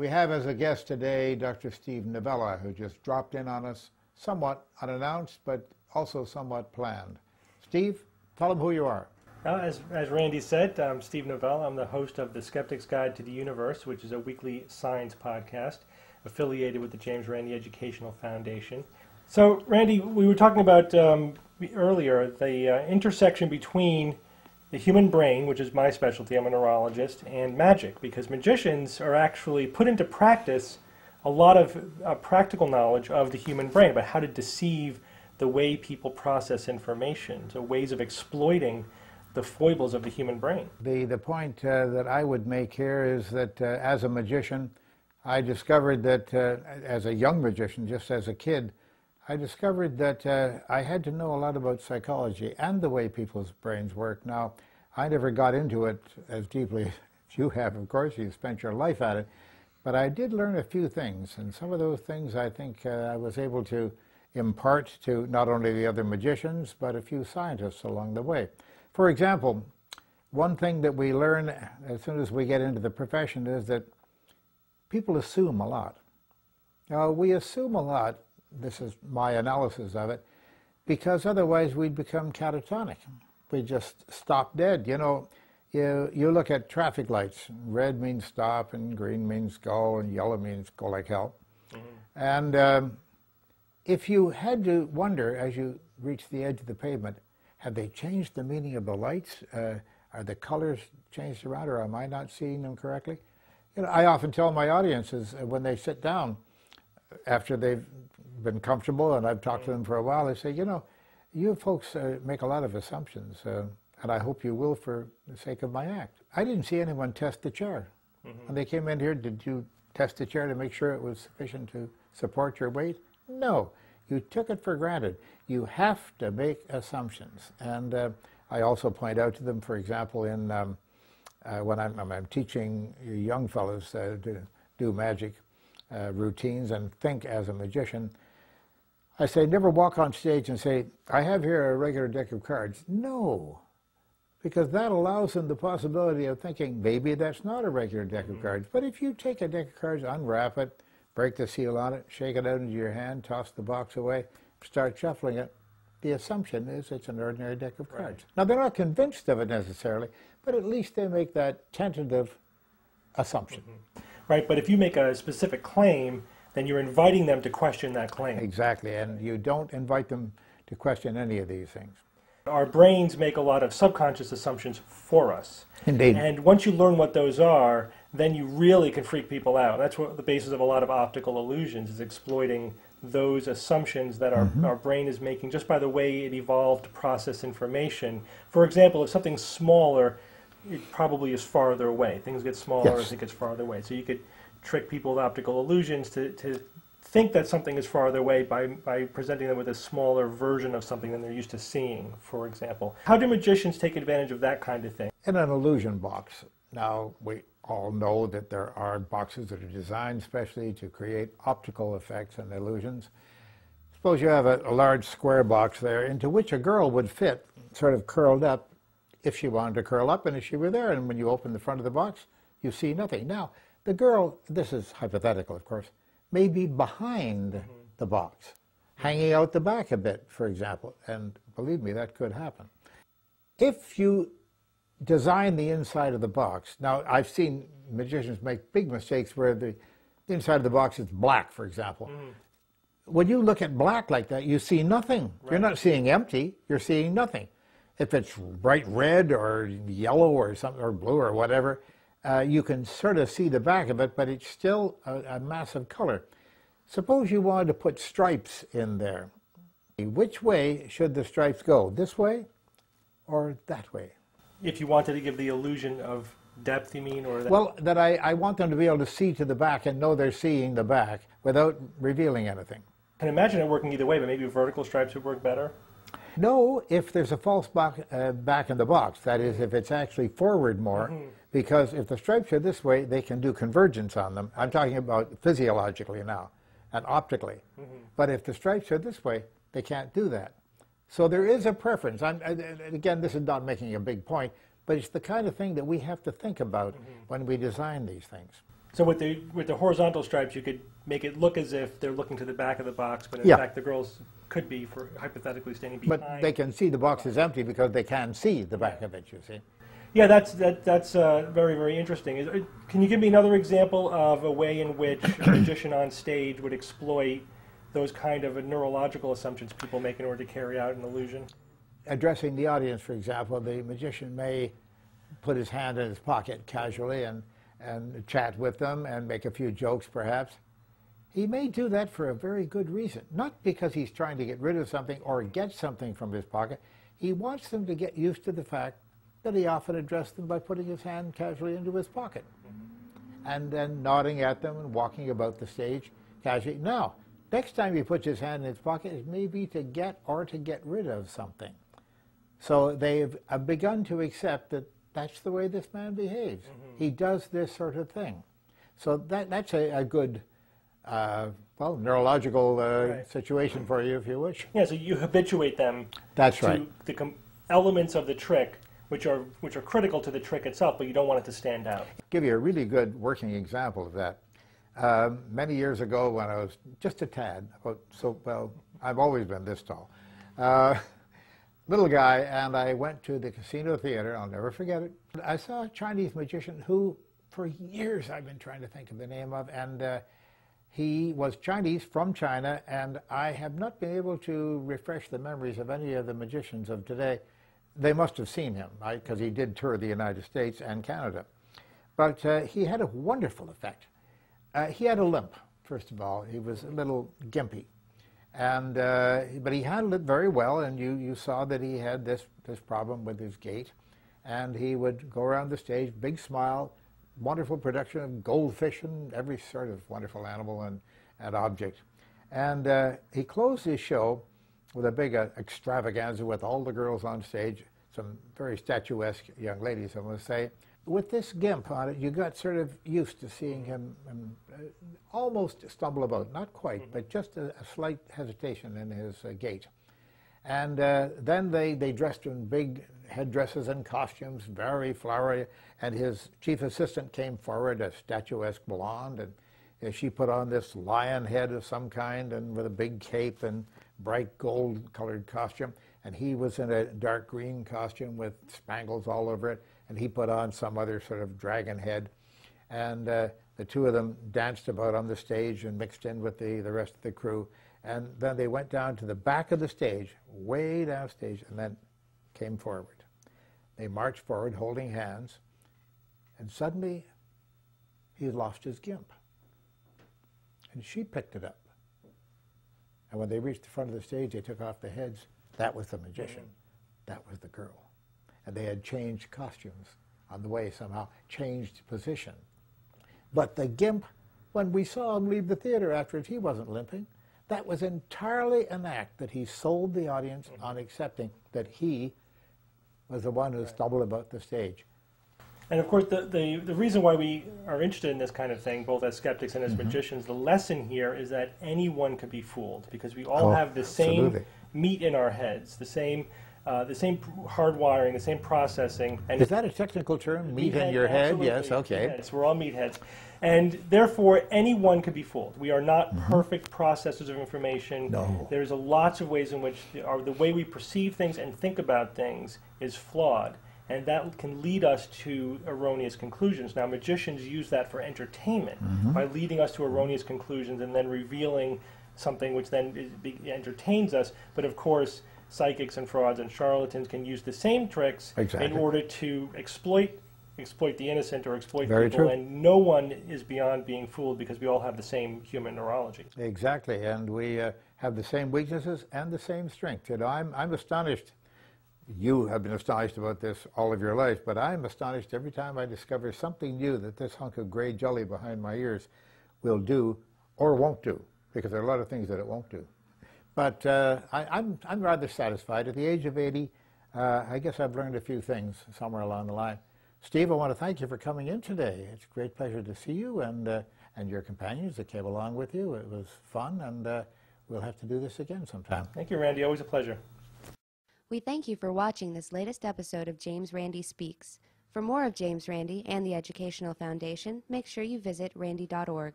We have as a guest today Dr. Steve Novella, who just dropped in on us, somewhat unannounced, but also somewhat planned. Steve, tell them who you are. As Randy said, I'm Steve Novella. I'm the host of the Skeptic's Guide to the Universe, which is a weekly science podcast affiliated with the James Randi Educational Foundation. So, Randy, we were talking about earlier the intersection between the human brain, which is my specialty, I'm a neurologist, and magic, because magicians are actually put into practice a lot of practical knowledge of the human brain about how to deceive the way people process information, so ways of exploiting the foibles of the human brain. The point that I would make here is that as a magician, I discovered that as a young magician, just as a kid, I discovered that I had to know a lot about psychology and the way people's brains work. Now, I never got into it as deeply as you have, of course. You spent your life at it. But I did learn a few things, and some of those things I think I was able to impart to not only the other magicians, but a few scientists along the way. For example, one thing that we learn as soon as we get into the profession is that people assume a lot. Now, we assume a lot, this is my analysis of it, because otherwise we'd become catatonic. We just stop dead. You know, you look at traffic lights. Red means stop, and green means go, and yellow means go like hell. Mm-hmm. And if you had to wonder as you reach the edge of the pavement, have they changed the meaning of the lights? Are the colors changed around, or am I not seeing them correctly? You know, I often tell my audiences when they sit down, after they've been comfortable and I've talked to them for a while, I say, you know, you folks make a lot of assumptions, and I hope you will for the sake of my act. I didn't see anyone test the chair. Mm-hmm. When they came in here, did you test the chair to make sure it was sufficient to support your weight? No. You took it for granted. You have to make assumptions. And I also point out to them, for example, in when I'm teaching young fellows to do magic routines and think as a magician, I say, never walk on stage and say, I have here a regular deck of cards. No, because that allows them the possibility of thinking, maybe that's not a regular deck of cards. But if you take a deck of cards, unwrap it, break the seal on it, shake it out into your hand, toss the box away, start shuffling it, the assumption is it's an ordinary deck of cards. Right. Now, they're not convinced of it necessarily, but at least they make that tentative assumption. Mm-hmm. Right, but if you make a specific claim, then you're inviting them to question that claim. Exactly, and you don't invite them to question any of these things. Our brains make a lot of subconscious assumptions for us. Indeed. And once you learn what those are, then you really can freak people out. That's what the basis of a lot of optical illusions is, exploiting those assumptions that our brain is making just by the way it evolved to process information. For example, if something's smaller, it probably is farther away. Things get smaller as it gets farther away. So you could trick people with optical illusions to think that something is farther away by presenting them with a smaller version of something than they're used to seeing, for example. How do magicians take advantage of that kind of thing? In an illusion box. Now, we all know that there are boxes that are designed specially to create optical effects and illusions. Suppose you have a large square box there into which a girl would fit, sort of curled up, if she wanted to curl up and if she were there. And when you open the front of the box, you see nothing. Now, the girl, this is hypothetical, of course, may be behind the box, hanging out the back a bit, for example. And believe me, that could happen. If you design the inside of the box, now I've seen magicians make big mistakes where the inside of the box is black, for example. When you look at black like that, you see nothing. Right. You're not seeing empty, you're seeing nothing. If it's bright red or yellow or something, or blue or whatever, you can sort of see the back of it, but it's still a massive color. Suppose you wanted to put stripes in there. Which way should the stripes go? This way or that way? If you wanted to give the illusion of depth, you mean? Or that? Well, that I want them to be able to see to the back and know they're seeing the back without revealing anything. I can imagine it working either way, but maybe vertical stripes would work better? No, if there's a false back in the box, that is, if it's actually forward more, because if the stripes are this way, they can do convergence on them. I'm talking about physiologically now and optically. But if the stripes are this way, they can't do that. So there is a preference. Again, this is not making a big point, but it's the kind of thing that we have to think about when we design these things. So with the horizontal stripes, you could make it look as if they're looking to the back of the box, but in Yeah. fact the girls could be, for hypothetically, standing behind. But they can see the box is empty because they can see the back of it, you see. Yeah, that's very, very interesting. Can you give me another example of a way in which a magician on stage would exploit those kind of neurological assumptions people make in order to carry out an illusion? Addressing the audience, for example, the magician may put his hand in his pocket casually and chat with them and make a few jokes, perhaps. He may do that for a very good reason, not because he's trying to get rid of something or get something from his pocket. He wants them to get used to the fact that he often addressed them by putting his hand casually into his pocket and then nodding at them and walking about the stage casually. Now, next time he puts his hand in his pocket, it may be to get or to get rid of something. So they've begun to accept that that's the way this man behaves. He does this sort of thing. So that's a good, well, neurological situation for you, if you wish. Yeah, so you habituate them That's to right. the elements of the trick, which are critical to the trick itself, but you don't want it to stand out. Give you a really good working example of that. Many years ago, when I was just a tad, well, I've always been this tall, little guy, and I went to the Casino Theater. I'll never forget it. I saw a Chinese magician who, for years, I've been trying to think of the name of, and he was Chinese from China, and I have not been able to refresh the memories of any of the magicians of today. They must have seen him, right, because he did tour the United States and Canada. But he had a wonderful effect. He had a limp, first of all. He was a little gimpy. And, but he handled it very well, and you saw that he had this problem with his gait. And he would go around the stage, big smile, wonderful production of goldfish and every sort of wonderful animal and object. And he closed his show with a big extravaganza with all the girls on stage, some very statuesque young ladies, I must say. With this gimp on it, you got sort of used to seeing him almost stumble about, not quite, but just a slight hesitation in his gait. And then they dressed in big headdresses and costumes, very flowery, and his chief assistant came forward, a statuesque blonde, and she put on this lion head of some kind and with a big cape and bright gold-colored costume, and he was in a dark green costume with spangles all over it, and he put on some other sort of dragon head. And the two of them danced about on the stage and mixed in with the rest of the crew. And then they went down to the back of the stage, way downstage, and then came forward. They marched forward holding hands, and suddenly he had lost his gimp. And she picked it up. And when they reached the front of the stage, they took off the heads. That was the magician. That was the girl. And they had changed costumes on the way, somehow changed position. But the gimp, when we saw him leave the theater afterwards, he wasn't limping. That was entirely an act that he sold the audience on accepting that he was the one who stumbled about the stage. And of course, the reason why we are interested in this kind of thing, both as skeptics and as magicians, the lesson here is that anyone could be fooled, because we all have the same meat in our heads, the same hardwiring, the same processing. And is that a technical term? Meat in your head? Absolutely. Yes, okay. Meatheads. We're all meatheads. And therefore, anyone could be fooled. We are not perfect processors of information. No. There's lots of ways in which the way we perceive things and think about things is flawed. And that can lead us to erroneous conclusions. Now, magicians use that for entertainment by leading us to erroneous conclusions and then revealing something which then entertains us. But of course, psychics and frauds and charlatans can use the same tricks in order to exploit the innocent or exploit people. True. And no one is beyond being fooled, because we all have the same human neurology. Exactly, and we have the same weaknesses and the same strength. You know, I'm astonished. You have been astonished about this all of your life, but I'm astonished every time I discover something new that this hunk of gray jelly behind my ears will do or won't do, because there are a lot of things that it won't do. But I'm rather satisfied. At the age of 80, I guess I've learned a few things somewhere along the line. Steve, I want to thank you for coming in today. It's a great pleasure to see you and your companions that came along with you. It was fun, and we'll have to do this again sometime. Thank you, Randy. Always a pleasure. We thank you for watching this latest episode of James Randi Speaks. For more of James Randi and the Educational Foundation, make sure you visit randi.org.